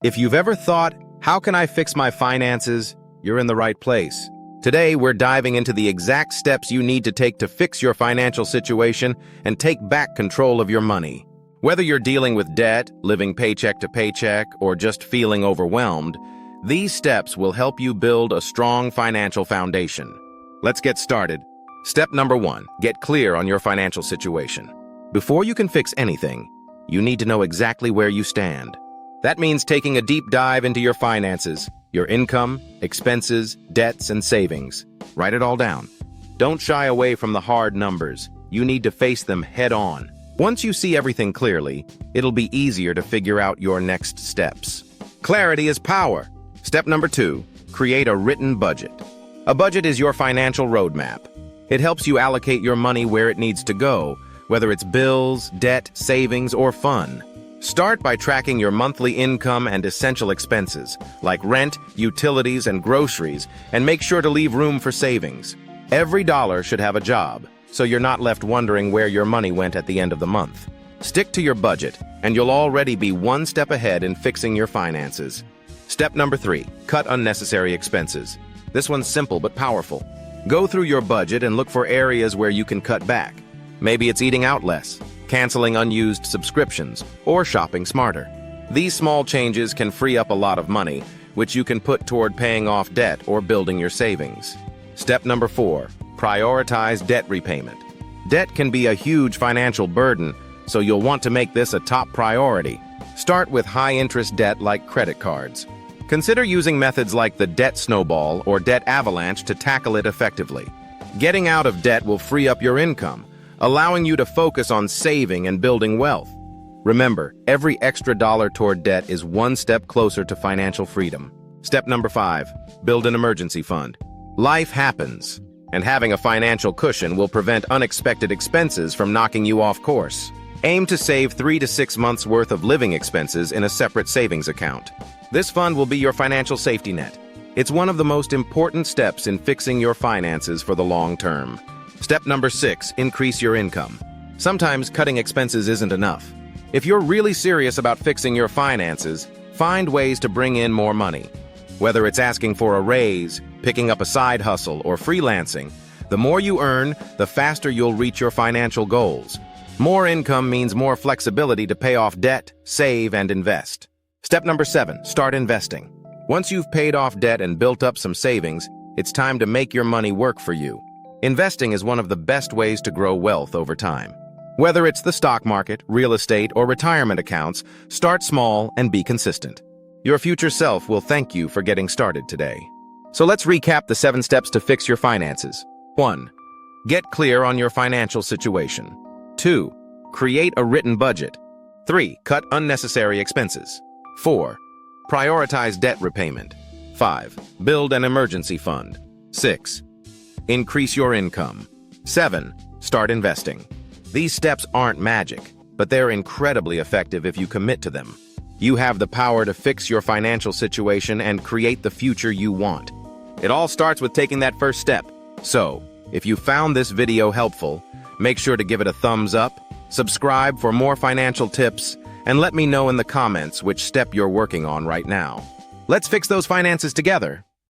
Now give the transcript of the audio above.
If you've ever thought, how can I fix my finances? You're in the right place. Today, we're diving into the exact steps you need to take to fix your financial situation and take back control of your money. Whether you're dealing with debt, living paycheck to paycheck, or just feeling overwhelmed, these steps will help you build a strong financial foundation. Let's get started. Step number 1, get clear on your financial situation. Before you can fix anything, you need to know exactly where you stand. That means taking a deep dive into your finances, your income, expenses, debts, and savings. Write it all down. Don't shy away from the hard numbers. You need to face them head on. Once you see everything clearly, it'll be easier to figure out your next steps. Clarity is power. Step number 2, create a written budget. A budget is your financial roadmap. It helps you allocate your money where it needs to go, whether it's bills, debt, savings, or fun. Start by tracking your monthly income and essential expenses, like rent, utilities, and groceries, and make sure to leave room for savings. Every dollar should have a job, so you're not left wondering where your money went at the end of the month. Stick to your budget, and you'll already be one step ahead in fixing your finances. Step number 3, cut unnecessary expenses. This one's simple but powerful. Go through your budget and look for areas where you can cut back. Maybe it's eating out less, canceling unused subscriptions, or shopping smarter. These small changes can free up a lot of money, which you can put toward paying off debt or building your savings. Step number 4, prioritize debt repayment. Debt can be a huge financial burden, so you'll want to make this a top priority. Start with high-interest debt like credit cards. Consider using methods like the debt snowball or debt avalanche to tackle it effectively. Getting out of debt will free up your income, allowing you to focus on saving and building wealth. Remember, every extra dollar toward debt is one step closer to financial freedom. Step number 5, build an emergency fund. Life happens, and having a financial cushion will prevent unexpected expenses from knocking you off course. Aim to save 3 to 6 months' worth of living expenses in a separate savings account. This fund will be your financial safety net. It's one of the most important steps in fixing your finances for the long term. Step number 6, increase your income. Sometimes cutting expenses isn't enough. If you're really serious about fixing your finances, find ways to bring in more money. Whether it's asking for a raise, picking up a side hustle, or freelancing, the more you earn, the faster you'll reach your financial goals. More income means more flexibility to pay off debt, save, and invest. Step number 7, start investing. Once you've paid off debt and built up some savings, it's time to make your money work for you. Investing is one of the best ways to grow wealth over time. Whether it's the stock market, real estate, or retirement accounts, start small and be consistent. Your future self will thank you for getting started today. So let's recap the 7 steps to fix your finances. 1. Get clear on your financial situation. 2. Create a written budget. 3. Cut unnecessary expenses. 4. Prioritize debt repayment. 5. Build an emergency fund. 6. Increase your income. 7. Start investing. These steps aren't magic, but they're incredibly effective if you commit to them. You have the power to fix your financial situation and create the future you want. It all starts with taking that first step. So, if you found this video helpful, make sure to give it a thumbs up, subscribe for more financial tips, and let me know in the comments which step you're working on right now. Let's fix those finances together.